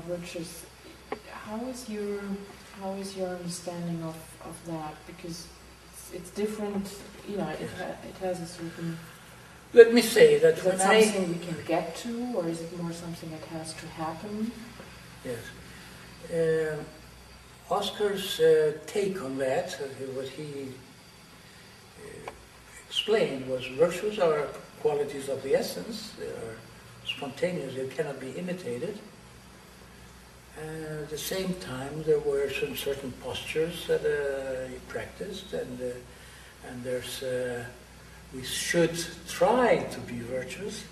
Virtues. How is your understanding of that? Because it's different. You know, it has a certain. Let me say that is it something we can get to, or is it more something that has to happen? Yes. Oscar's take on that, what he explained, was virtues are qualities of the essence. They are spontaneous. They cannot be imitated. At the same time, there were some certain postures that he practiced, and we should try to be virtuous.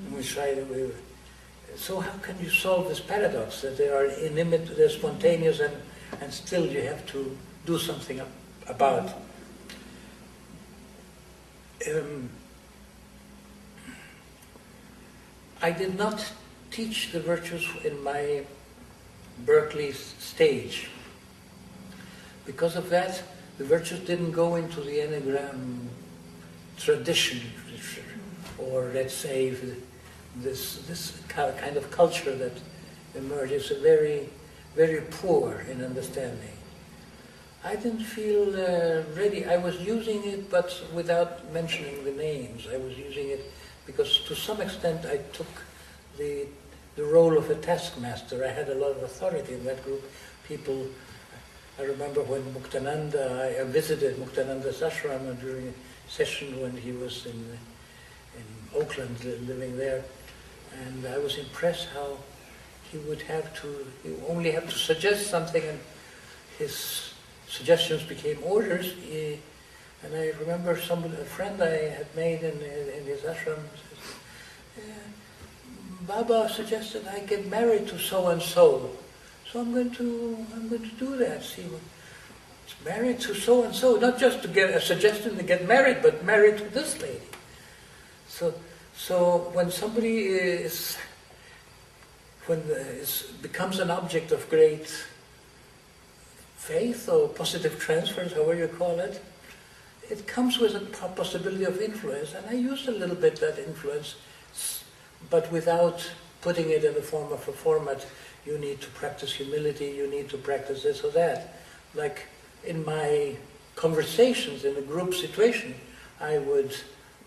And we try to. So how can you solve this paradox that they are they're spontaneous, and still you have to do something about? I did not teach the virtues in my Berkeley stage. Because of that, the virtues didn't go into the Enneagram tradition, or let's say this kind of culture that emerges, very, very poor in understanding. I didn't feel ready. I was using it, but without mentioning the names. I was using it because to some extent I took the role of a taskmaster. I had a lot of authority in that group. People, I remember when I visited Muktananda's ashram during a session when he was in Oakland, living there, and I was impressed how he only have to suggest something, and his suggestions became orders. And I remember a friend I had made in his ashram says, Baba suggested I get married to so and so, so I'm going to do that. See, it's married to so and so, not just to get a suggestion to get married, but married to this lady. So when somebody becomes an object of great faith or positive transference, however you call it, it comes with a possibility of influence, and I used a little bit that influence, but without putting it in the form of a format. You need to practice humility, you need to practice this or that. Like in my conversations in a group situation, I would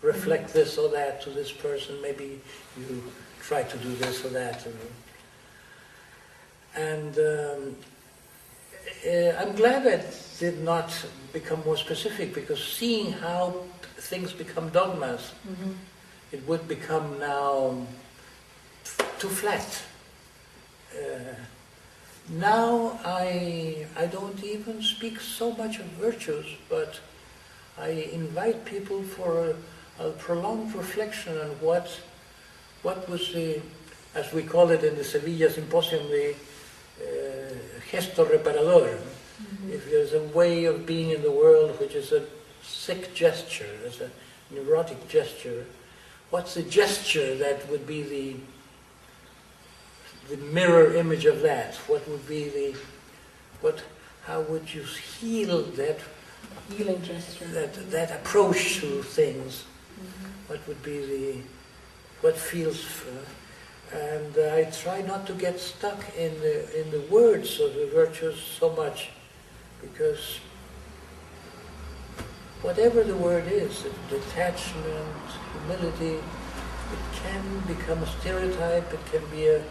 reflect this or that to this person, maybe you try to do this or that. And I'm glad I did not become more specific, because seeing how things become dogmas, it would become now too flat. Now I don't even speak so much of virtues, but I invite people for a prolonged reflection on what was the, as we call it in the Sevilla Symposium, the gesto reparador. If there's a way of being in the world which is a sick gesture, as a neurotic gesture, what's the gesture that would be the mirror image of that? What would be how would you heal that healing gesture? That approach to things. What would be what feels? And I try not to get stuck in the words of the virtues so much, because whatever the word is, detachment, humility, it can become a stereotype, it can be a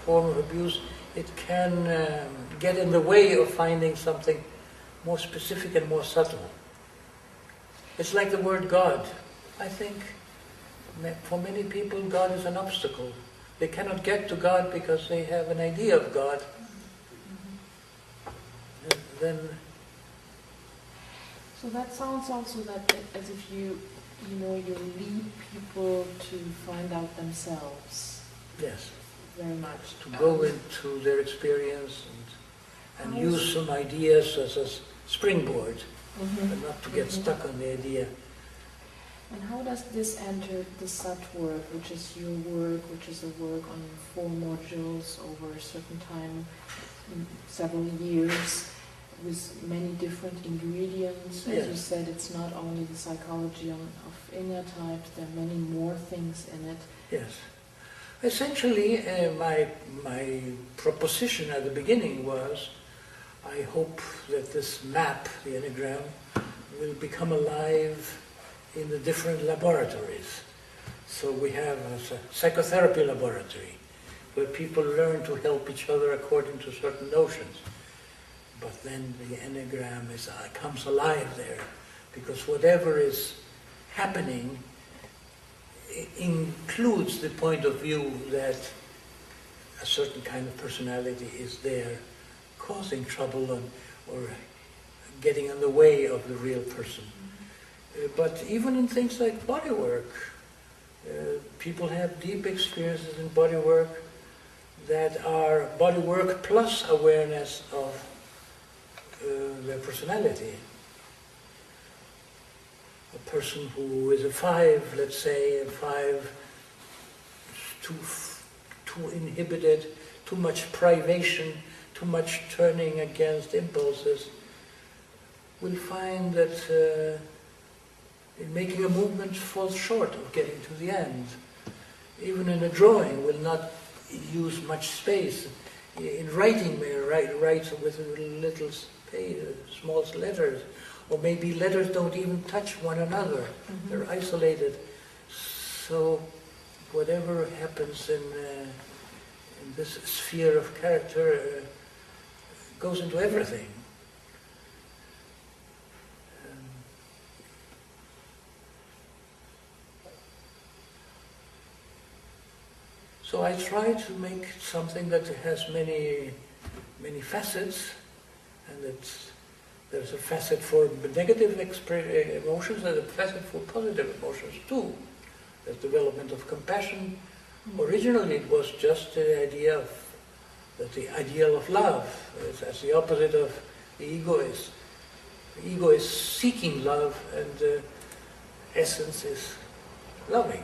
form of abuse, it can get in the way of finding something more specific and more subtle. It's like the word God. I think for many people God is an obstacle. They cannot get to God because they have an idea of God. And then, so that sounds also that as if you lead people to find out themselves. yes, Very much. to go into their experience and use some ideas as a springboard, and not to get stuck on the idea. And how does this enter the Sat work, which is your work, which is a work on 4 modules over a certain time, several years, with many different ingredients? As you said, it's not only the psychology of inner types, there are many more things in it. Yes. Essentially, my proposition at the beginning was, I hope that this map, the Enneagram, will become alive in the different laboratories. So we have a psychotherapy laboratory, where people learn to help each other according to certain notions. But then the Enneagram comes alive there, because whatever is happening includes the point of view that a certain kind of personality is there causing trouble or getting in the way of the real person. But even in things like bodywork, people have deep experiences in bodywork that are bodywork plus awareness of their personality. A person who is a 5, let's say, a 5, too inhibited, too much privation, too much turning against impulses, will find that in making a movement falls short of getting to the end. Even in a drawing will not use much space. In writing, may write with little space, small letters, or maybe letters don't even touch one another. Mm-hmm. They're isolated. So whatever happens in this sphere of character goes into everything. So I try to make something that has many facets, and that there's a facet for negative emotions and a facet for positive emotions too. There's development of compassion. Originally it was just the idea of the ideal of love, as the opposite of the egoist. The ego is seeking love, and the essence is loving.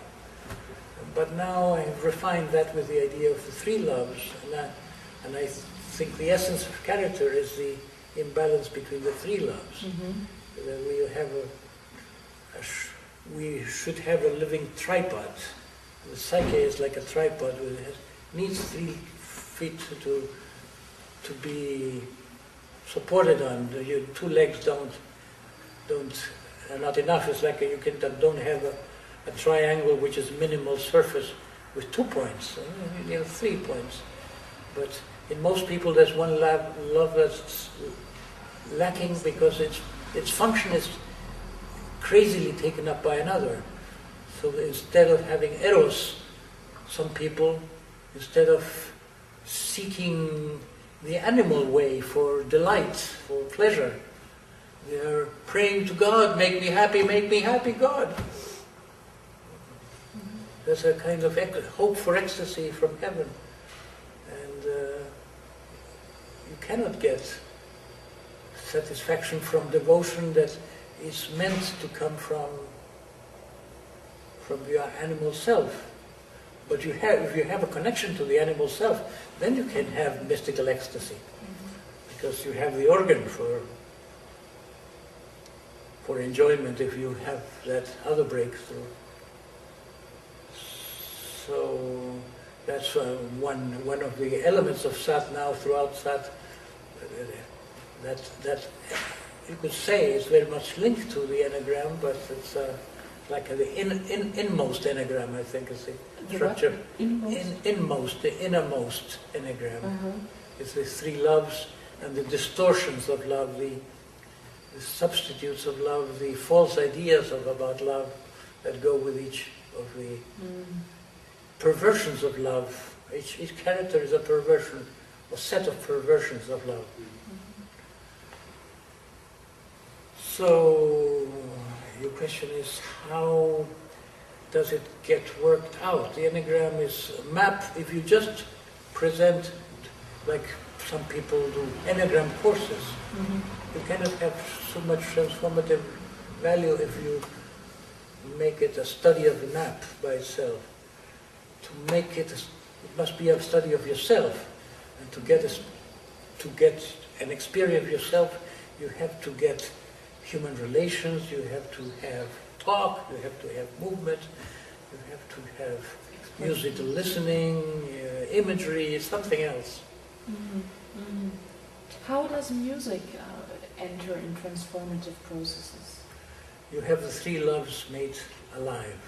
But now I've refined that with the idea of the 3 loves, and I think the essence of character is the imbalance between the 3 loves. Mm-hmm. That we should have a living tripod. The psyche is like a tripod; it needs 3 feet to be supported on. Your 2 legs are not enough. It's like you don't have a triangle which is minimal surface with 2 points. You need 3 points. But in most people there's one love that's lacking because its function is crazily taken up by another. So instead of having eros, some people, instead of seeking the animal way for delight, for pleasure, they are praying to God, make me happy, God. There's a kind of hope for ecstasy from heaven. And you cannot get satisfaction from devotion that is meant to come from your animal self. But if you have a connection to the animal self, then you can have mystical ecstasy. Mm-hmm. Because you have the organ for enjoyment if you have that other breakthrough. So that's one of the elements of Sat now throughout Sat. That you could say is very much linked to the Enneagram, but it's like the inmost Enneagram, I think is the structure. The innermost Enneagram. Uh-huh. It's the 3 loves and the distortions of love, the substitutes of love, the false ideas about love that go with each of the perversions of love. Each character is a perversion, a set of perversions of love. So your question is, how does it get worked out? The Enneagram is a map. If you just present, like some people do, Enneagram courses, you cannot have so much transformative value if you make it a study of the map by itself. To make it, it must be a study of yourself, and to get an experience of yourself, you have to get human relations, you have to have talk, you have to have movement, you have to have musical listening, imagery, something else. Mhm, mhm. How does music enter in transformative processes? You have the three loves made alive.